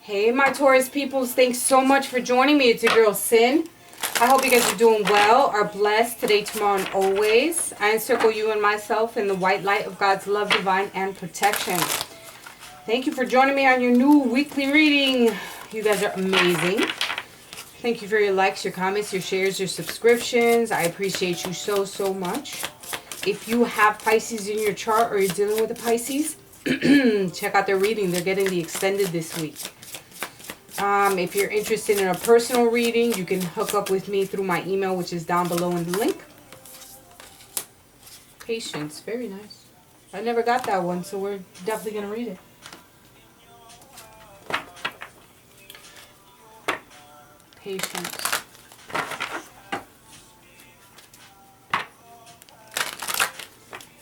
Hey, my Taurus peoples, thanks so much for joining me. It's your girl, Sin. I hope you guys are doing well, are blessed today, tomorrow, and always. I encircle you and myself in the white light of God's love, divine, and protection. Thank you for joining me on your new weekly reading. You guys are amazing. Thank you for your likes, your comments, your shares, your subscriptions. I appreciate you so, so much. If you have Pisces in your chart or you're dealing with a Pisces, check out their reading. They're getting the extended this week. If you're interested in a personal reading, you can hook up with me through my email, which is down below in the link. Patience. Very nice. I never got that one, so we're definitely going to read it. Patience.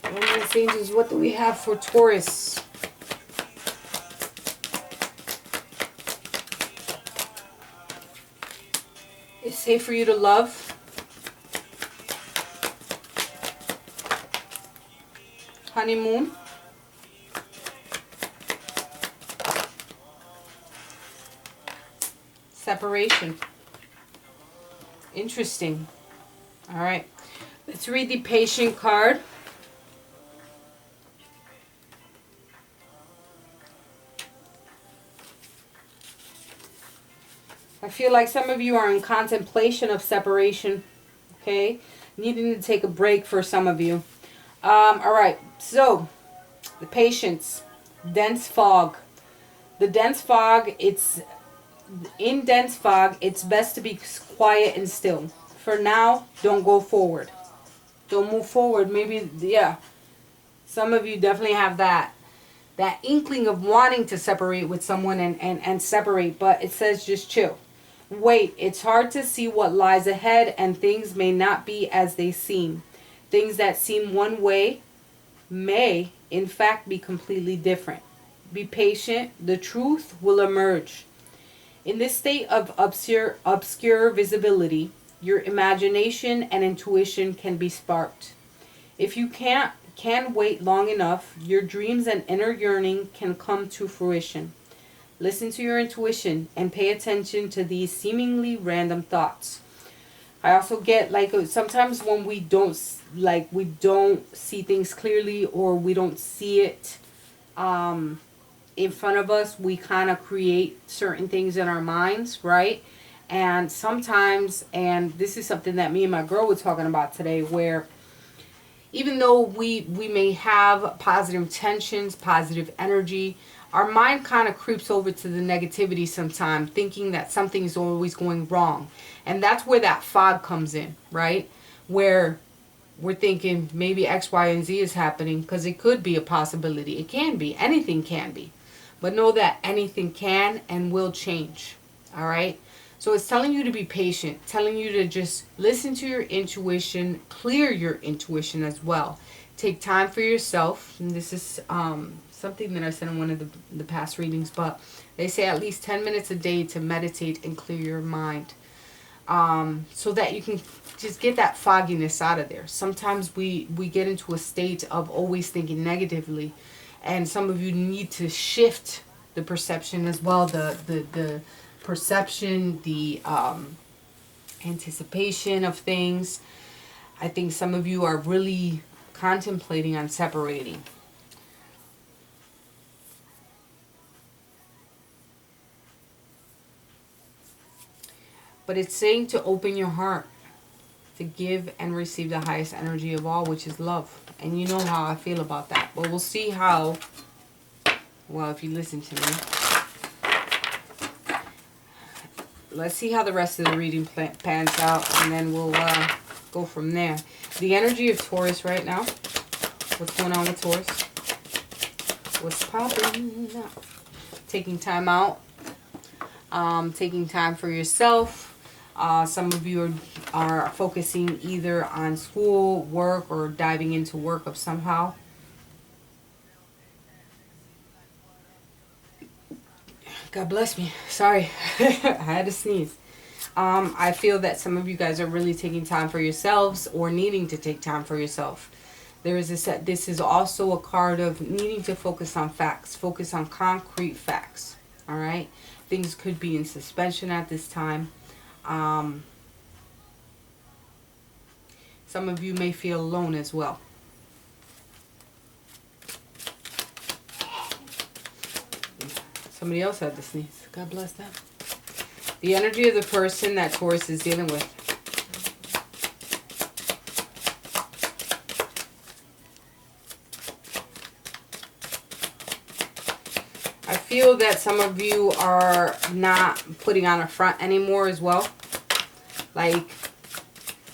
Romance Angels, what do we have for Taurus? It's safe for you to love. Honeymoon. Separation. Interesting. All right. Let's read the patient card. I feel like some of you are in contemplation of separation, okay? Needing to take a break for some of you. All right, so the patience, dense fog. The dense fog, in dense fog, it's best to be quiet and still. For now, don't go forward. Don't move forward. Maybe, yeah, some of you definitely have that inkling of wanting to separate with someone and separate, but it says just chill. Wait, it's hard to see what lies ahead, and things may not be as they seem. Things that seem one way may, in fact, be completely different. Be patient. The truth will emerge. In this state of obscure visibility, your imagination and intuition can be sparked. If you can wait long enough, your dreams and inner yearning can come to fruition. Listen to your intuition and pay attention to these seemingly random thoughts. I also get sometimes when we don't see things clearly, or we don't see it in front of us, we kind of create certain things in our minds, right? And sometimes, and this is something that me and my girl were talking about today, where even though we may have positive intentions, positive energy, our mind kind of creeps over to the negativity sometimes, thinking that something's always going wrong. And that's where that fog comes in, right? Where we're thinking maybe X, Y, and Z is happening, because it could be a possibility. It can be. Anything can be. But know that anything can and will change. All right? So it's telling you to be patient, telling you to just listen to your intuition, clear your intuition as well. Take time for yourself. And this is something that I said in one of the past readings, but they say at least 10 minutes a day to meditate and clear your mind, so that you can just get that fogginess out of there. Sometimes we get into a state of always thinking negatively, and some of you need to shift the perception as well, the perception, the anticipation of things. I think some of you are really contemplating on separating. But it's saying to open your heart, to give and receive the highest energy of all, which is love. And you know how I feel about that. But we'll see how, well, if you listen to me. Let's see how the rest of the reading pans out, and then we'll go from there. The energy of Taurus right now. What's going on with Taurus? What's popping? Taking time out. Taking time for yourself. Some of you are focusing either on school, work, or diving into work of somehow. God bless me. Sorry. I had to sneeze. I feel that some of you guys are really taking time for yourselves, or needing to take time for yourself. There is this is also a card of needing to focus on facts, focus on concrete facts. All right. things could be in suspension at this time. Some of you may feel alone as well. Somebody else had the sneeze. God bless them. The energy of the person that Taurus is dealing with. I feel that some of you are not putting on a front anymore as well. Like,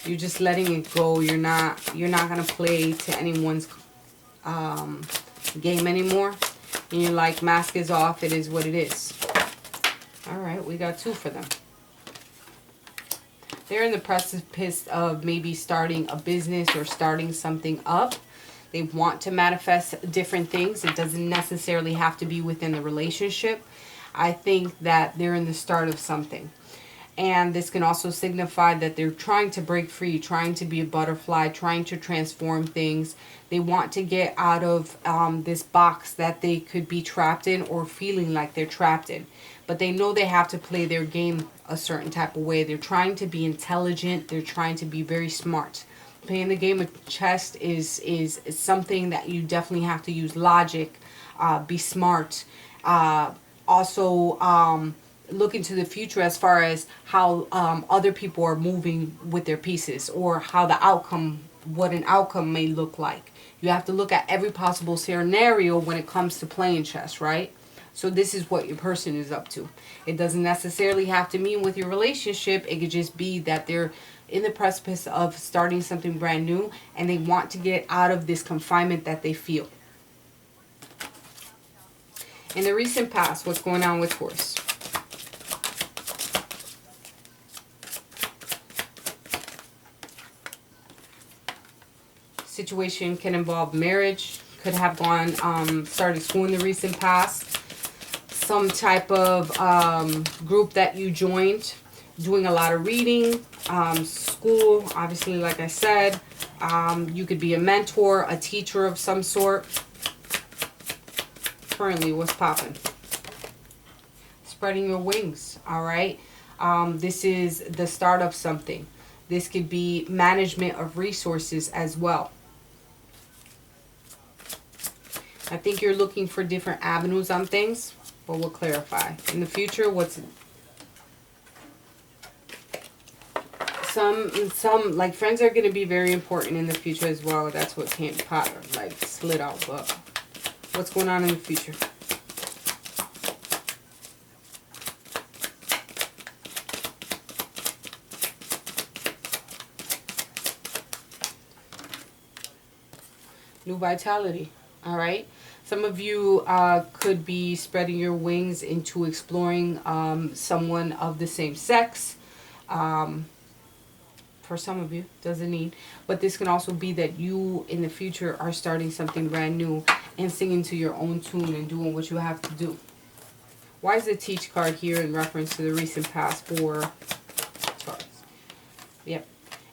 you're just letting it go. You're not gonna play to anyone's game anymore. And you're like, mask is off, it is what it is. Alright, we got 2 for them. They're in the precipice of maybe starting a business or starting something up. They want to manifest different things. It doesn't necessarily have to be within the relationship. I think that they're in the start of something. And this can also signify that they're trying to break free, trying to be a butterfly, trying to transform things. They want to get out of this box that they could be trapped in or feeling like they're trapped in. But they know they have to play their game a certain type of way. They're trying to be intelligent. They're trying to be very smart. Playing the game of chess is something that you definitely have to use logic, be smart. Also, look into the future as far as how other people are moving with their pieces, or how the outcome, what an outcome may look like. You have to look at every possible scenario when it comes to playing chess, right? So this is what your person is up to. It doesn't necessarily have to mean with your relationship. It could just be that they're in the precipice of starting something brand new, and they want to get out of this confinement that they feel. In the recent past, what's going on with Taurus? Situation can involve marriage, could have gone, started school in the recent past, some type of group that you joined, doing a lot of reading, school, obviously, like I said, you could be a mentor, a teacher of some sort. Currently, what's popping? Spreading your wings, all right? This is the start of something. This could be management of resources as well. I think you're looking for different avenues on things, but we'll clarify. In the future, what's... Some like friends are going to be very important in the future as well. That's what came pot like slid out. But what's going on in the future? New vitality. All right. Some of you could be spreading your wings into exploring someone of the same sex. For some of you, doesn't need. But this can also be that you, in the future, are starting something brand new and singing to your own tune and doing what you have to do. Why is the Teach card here in reference to the recent past for Taurus? Yep.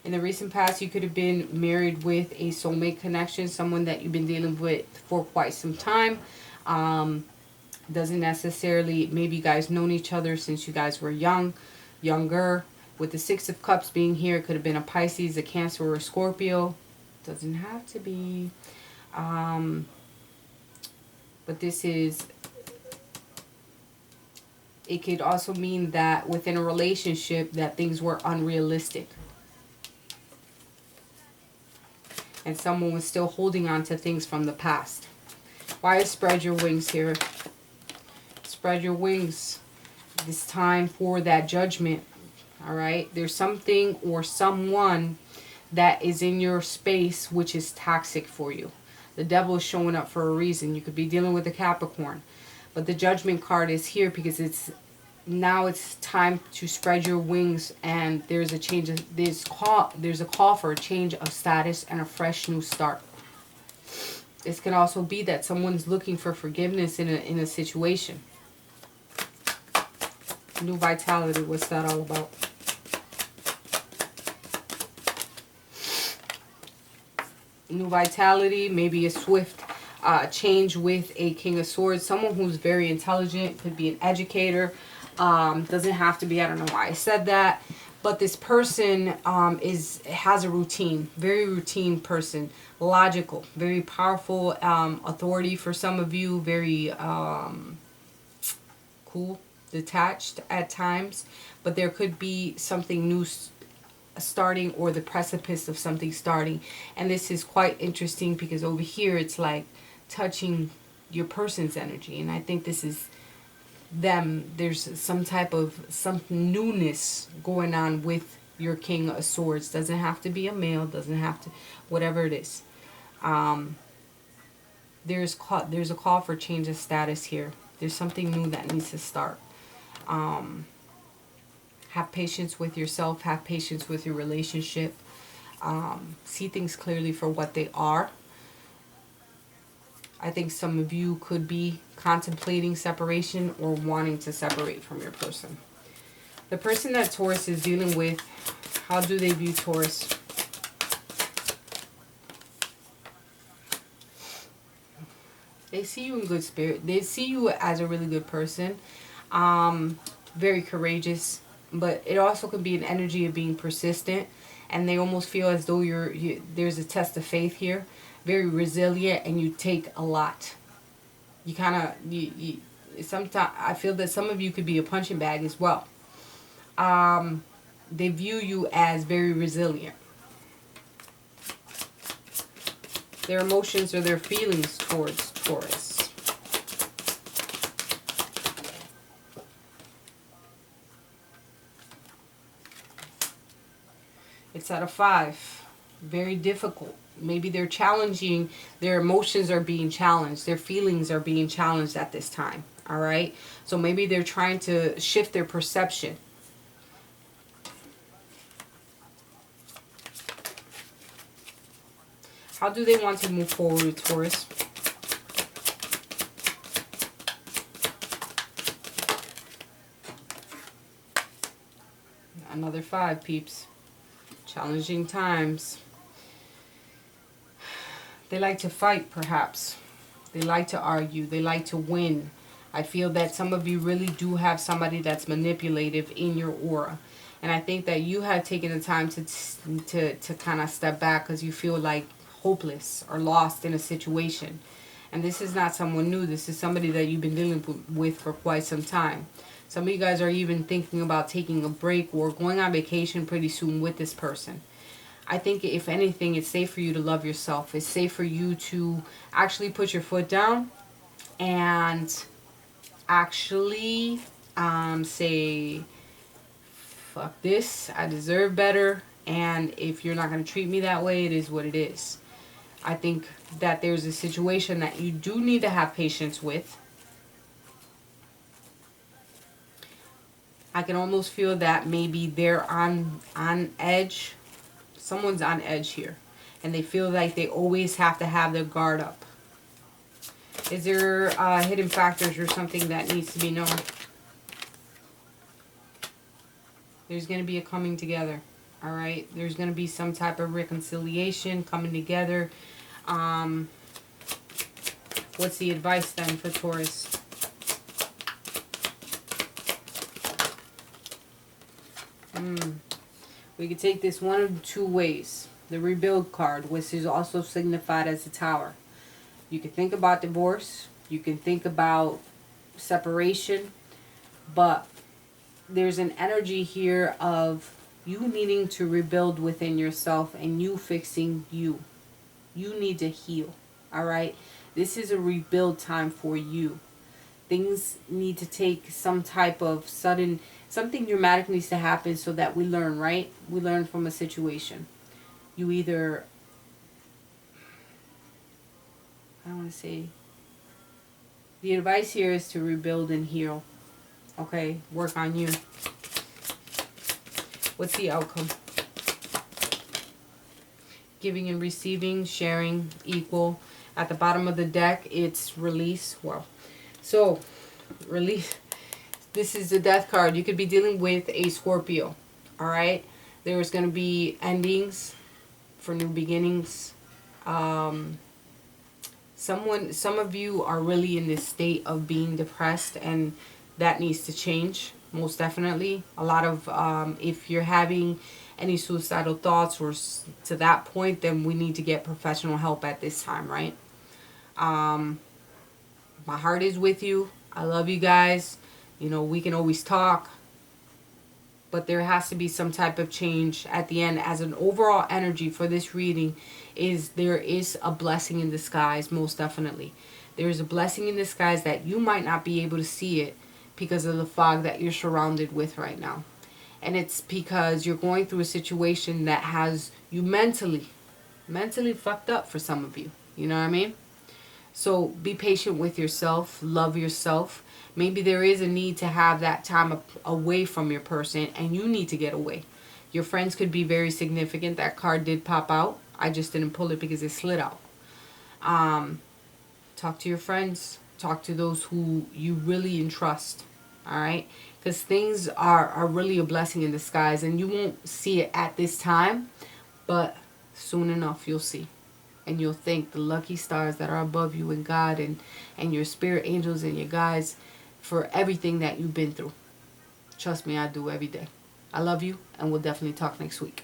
In the recent past, you could have been married with a soulmate connection, someone that you've been dealing with for quite some time. Doesn't necessarily, maybe you guys known each other since you guys were younger. With the Six of Cups being here, it could have been a Pisces, a Cancer, or a Scorpio. Doesn't have to be. But this is... It could also mean that within a relationship that things were unrealistic. And someone was still holding on to things from the past. Why is spread your wings here? Spread your wings. This time for that judgment. Alright, there's something or someone that is in your space which is toxic for you. The devil is showing up for a reason. You could be dealing with a Capricorn. But the Judgment card is here because it's time to spread your wings, and there's a change of, there's a call for a change of status and a fresh new start. This can also be that someone's looking for forgiveness in a situation. New vitality, what's that all about? New vitality, maybe a swift change with a King of Swords. Someone who's very intelligent, could be an educator, Doesn't have to be. I don't know why I said that. But this person has a routine, very routine person, logical, very powerful authority for some of you, very cool, detached at times. But there could be something new starting, or the precipice of something starting. And this is quite interesting because over here it's like touching your person's energy. And I think this is them. There's some type of some newness going on with your King of Swords. Doesn't have to be a male, doesn't have to, whatever it is. There's a call for change of status here. There's something new that needs to start. Have patience with yourself, have patience with your relationship. See things clearly for what they are. I think some of you could be contemplating separation or wanting to separate from your person. The person that Taurus is dealing with, how do they view Taurus? They see you in good spirit. They see you as a really good person. Very courageous. But it also could be an energy of being persistent. And they almost feel as though there's a test of faith here. Very resilient, and you take a lot. You kind of, sometimes I feel that some of you could be a punching bag as well. They view you as very resilient. Their emotions or their feelings towards Taurus. It's out of 5. Very difficult. Maybe they're challenging, their emotions are being challenged, their feelings are being challenged at this time. All right, so maybe they're trying to shift their perception. How do they want to move forward with Taurus? Another 5, peeps. Challenging times. They like to fight, perhaps. They like to argue. They like to win. I feel that some of you really do have somebody that's manipulative in your aura. And I think that you have taken the time to kind of step back because you feel like hopeless or lost in a situation. And this is not someone new. This is somebody that you've been dealing with for quite some time. Some of you guys are even thinking about taking a break or going on vacation pretty soon with this person. I think if anything, it's safe for you to love yourself. It's safe for you to actually put your foot down and actually say, fuck this, I deserve better. And if you're not going to treat me that way, it is what it is. I think that there's a situation that you do need to have patience with. I can almost feel that maybe they're on edge. Someone's on edge here. And they feel like they always have to have their guard up. Is there hidden factors or something that needs to be known? There's going to be a coming together. Alright? There's going to be some type of reconciliation coming together. What's the advice then for Taurus? We could take this one of 2 ways. The rebuild card, which is also signified as a tower. You can think about divorce. You can think about separation. But there's an energy here of you needing to rebuild within yourself and you fixing you. You need to heal. Alright? This is a rebuild time for you. Things need to take some type of sudden, something dramatic needs to happen so that we learn, right? We learn from a situation. You either, I don't want to say, the advice here is to rebuild and heal. Okay, work on you. What's the outcome? Giving and receiving, sharing, equal. At the bottom of the deck, it's release. Well, so, release. This is the death card. You could be dealing with a Scorpio. Alright? There's going to be endings for new beginnings. Some of you are really in this state of being depressed, and that needs to change. most definitely. A lot of, if you're having any suicidal thoughts or to that point, then we need to get professional help at this time, right? Um, my heart is with you. I love you guys. You know, we can always talk, but there has to be some type of change at the end. As an overall energy for this reading, is there is a blessing in disguise, most definitely. There is a blessing in disguise that you might not be able to see it because of the fog that you're surrounded with right now. And it's because you're going through a situation that has you mentally fucked up for some of you. You know what I mean? So be patient with yourself, love yourself. Maybe there is a need to have that time away from your person, and you need to get away. Your friends could be very significant. That card did pop out. I just didn't pull it because it slid out. Talk to your friends. Talk to those who you really entrust. All right? Because things are really a blessing in disguise, and you won't see it at this time, but soon enough you'll see. And you'll thank the lucky stars that are above you and God and your spirit angels and your guides for everything that you've been through. Trust me, I do every day. I love you, and we'll definitely talk next week.